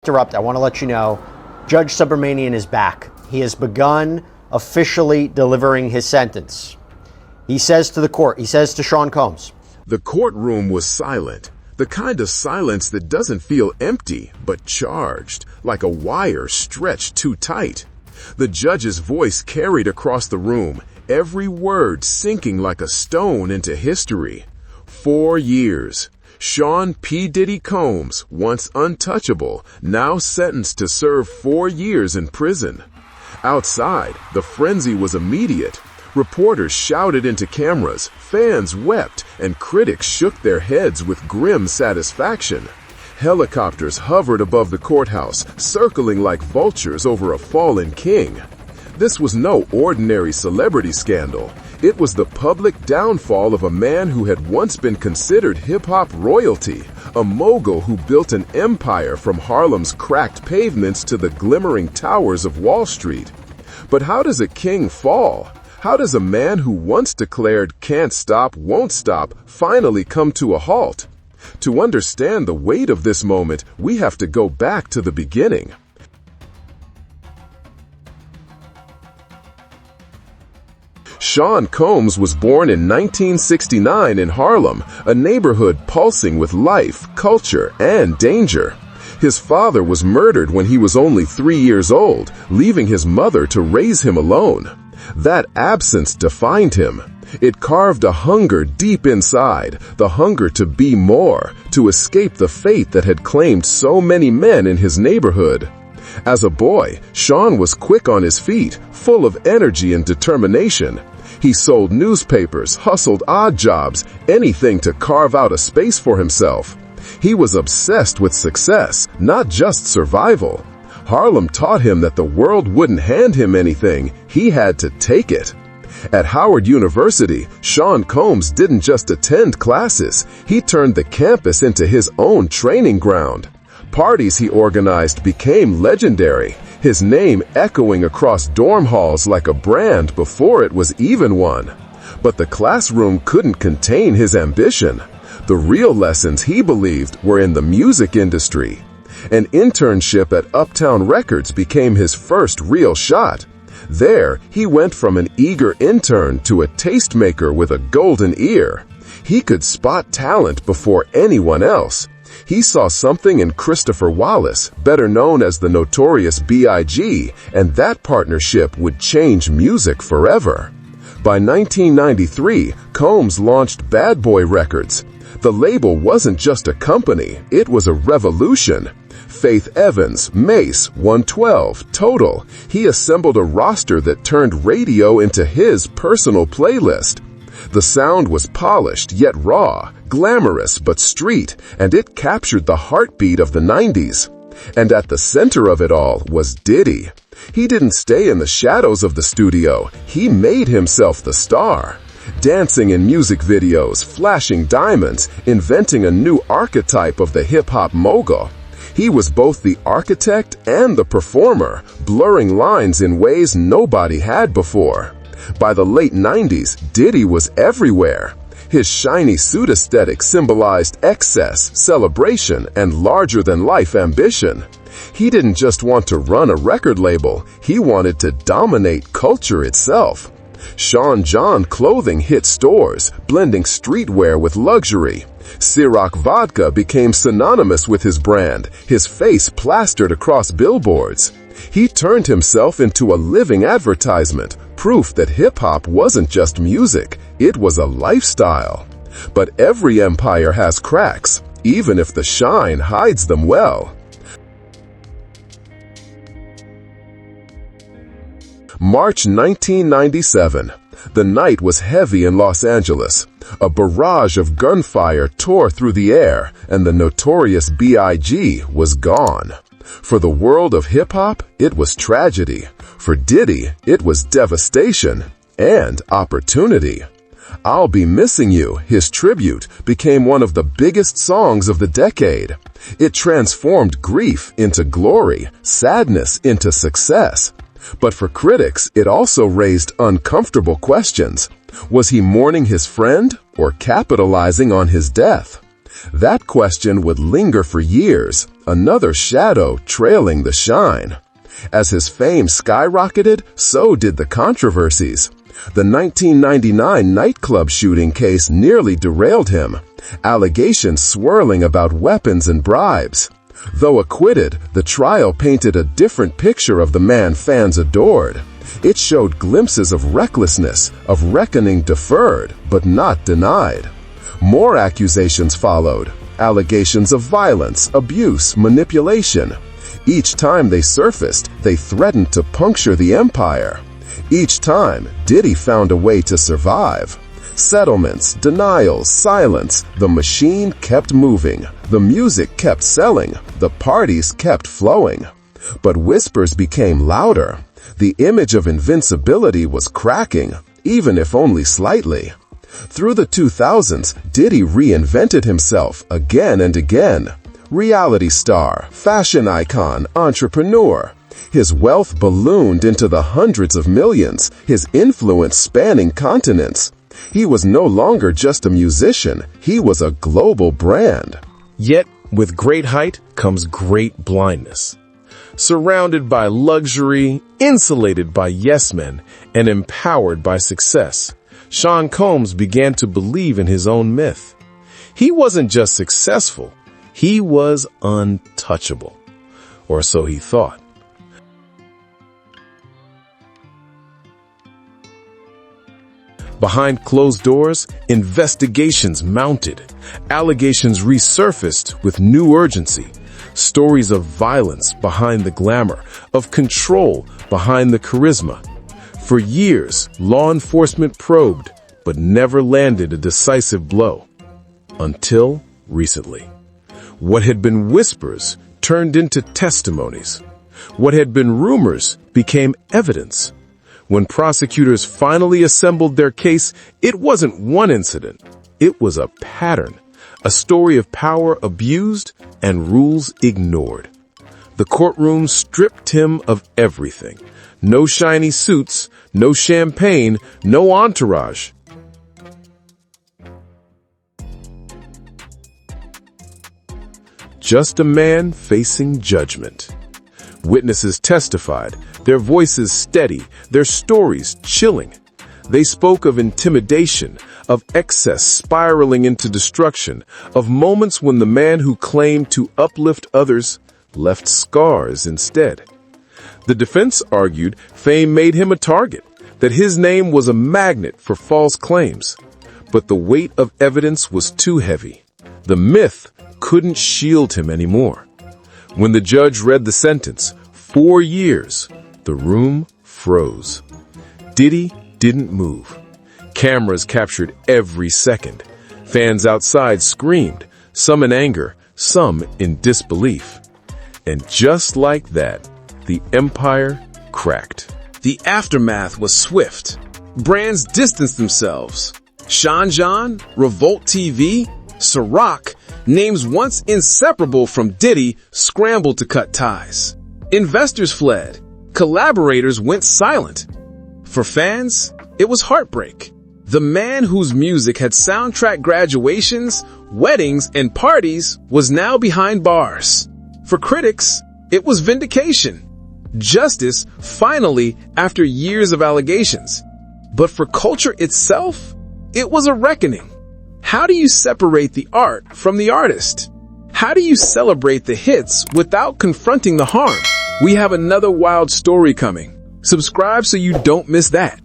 Interrupt. I want to let you know, Judge Subramanian is back. He has begun officially delivering his sentence. He says to the court, he says to Sean Combs, "The courtroom was silent, the kind of silence that doesn't feel empty, but charged, like a wire stretched too tight. The judge's voice carried across the room, every word sinking like a stone into history. 4 years. Sean P. Diddy Combs, once untouchable, now sentenced to serve 4 years in prison." Outside, the frenzy was immediate. Reporters shouted into cameras, fans wept, and critics shook their heads with grim satisfaction. Helicopters hovered above the courthouse, circling like vultures over a fallen king. This was no ordinary celebrity scandal. It was the public downfall of a man who had once been considered hip-hop royalty, a mogul who built an empire from Harlem's cracked pavements to the glimmering towers of Wall Street. But how does a king fall? How does a man who once declared "can't stop, won't stop" finally come to a halt? To understand the weight of this moment, we have to go back to the beginning. Sean Combs was born in 1969 in Harlem, a neighborhood pulsing with life, culture, and danger. His father was murdered when he was only 3 years old, leaving his mother to raise him alone. That absence defined him. It carved a hunger deep inside, the hunger to be more, to escape the fate that had claimed so many men in his neighborhood. As a boy, Sean was quick on his feet, full of energy and determination. He sold newspapers, hustled odd jobs, anything to carve out a space for himself. He was obsessed with success, not just survival. Harlem taught him that the world wouldn't hand him anything, he had to take it. At Howard University, Sean Combs didn't just attend classes, he turned the campus into his own training ground. Parties he organized became legendary, his name echoing across dorm halls like a brand before it was even one. But the classroom couldn't contain his ambition. The real lessons, he believed, were in the music industry. An internship at Uptown Records became his first real shot. There, he went from an eager intern to a tastemaker with a golden ear. He could spot talent before anyone else. He saw something in Christopher Wallace, better known as the Notorious B.I.G., and that partnership would change music forever. By 1993, Combs launched Bad Boy Records. The label wasn't just a company, it was a revolution. Faith Evans, Mace, 112, Total. He assembled a roster that turned radio into his personal playlist. The sound was polished yet raw, glamorous but street, and it captured the heartbeat of the 90s. And at the center of it all was Diddy. He didn't stay in the shadows of the studio, he made himself the star. Dancing in music videos, flashing diamonds, inventing a new archetype of the hip-hop mogul. He was both the architect and the performer, blurring lines in ways nobody had before. By the late 90s, Diddy was everywhere. His shiny suit aesthetic symbolized excess, celebration, and larger-than-life ambition. He didn't just want to run a record label, he wanted to dominate culture itself. Sean John clothing hit stores, blending streetwear with luxury. Ciroc vodka became synonymous with his brand, his face plastered across billboards. He turned himself into a living advertisement, proof that hip-hop wasn't just music, it was a lifestyle. But every empire has cracks, even if the shine hides them well. March 1997. The night was heavy in Los Angeles. A barrage of gunfire tore through the air, and the Notorious B.I.G. was gone. For the world of hip-hop, it was tragedy. For Diddy, it was devastation and opportunity. "I'll Be Missing You," his tribute, became one of the biggest songs of the decade. It transformed grief into glory, sadness into success. But for critics, it also raised uncomfortable questions. Was he mourning his friend or capitalizing on his death? That question would linger for years, another shadow trailing the shine. As his fame skyrocketed, so did the controversies. The 1999 nightclub shooting case nearly derailed him, allegations swirling about weapons and bribes. Though acquitted, the trial painted a different picture of the man fans adored. It showed glimpses of recklessness, of reckoning deferred, but not denied. More accusations followed, allegations of violence, abuse, manipulation. Each time they surfaced, they threatened to puncture the empire. Each time, Diddy found a way to survive. Settlements, denials, silence, the machine kept moving, the music kept selling, the parties kept flowing. But whispers became louder. The image of invincibility was cracking, even if only slightly. Through the 2000s, Diddy reinvented himself again and again. Reality star, fashion icon, entrepreneur. His wealth ballooned into the hundreds of millions, his influence spanning continents. He was no longer just a musician, he was a global brand. Yet, with great height comes great blindness. Surrounded by luxury, insulated by yes men, and empowered by success, Sean Combs began to believe in his own myth. He wasn't just successful, he was untouchable. Or so he thought. Behind closed doors, investigations mounted. Allegations resurfaced with new urgency. Stories of violence behind the glamour, of control behind the charisma. For years, law enforcement probed, but never landed a decisive blow. Until recently. What had been whispers turned into testimonies. What had been rumors became evidence. When prosecutors finally assembled their case, it wasn't one incident. It was a pattern, a story of power abused and rules ignored. The courtroom stripped him of everything. No shiny suits, no champagne, no entourage. Just a man facing judgment. Witnesses testified, their voices steady, their stories chilling. They spoke of intimidation, of excess spiraling into destruction, of moments when the man who claimed to uplift others left scars instead. The defense argued fame made him a target, that his name was a magnet for false claims. But the weight of evidence was too heavy. The myth couldn't shield him anymore. When the judge read the sentence, 4 years, the room froze. Diddy didn't move. Cameras captured every second. Fans outside screamed, some in anger, some in disbelief. And just like that, the empire cracked. The aftermath was swift. Brands distanced themselves. Sean John, Revolt TV, Ciroc, names once inseparable from Diddy, scrambled to cut ties. Investors fled. Collaborators went silent. For fans, it was heartbreak. The man whose music had soundtracked graduations, weddings, and parties was now behind bars. For critics, it was vindication. Justice, finally, after years of allegations. But for culture itself, it was a reckoning. How do you separate the art from the artist? How do you celebrate the hits without confronting the harm? We have another wild story coming. Subscribe so you don't miss that.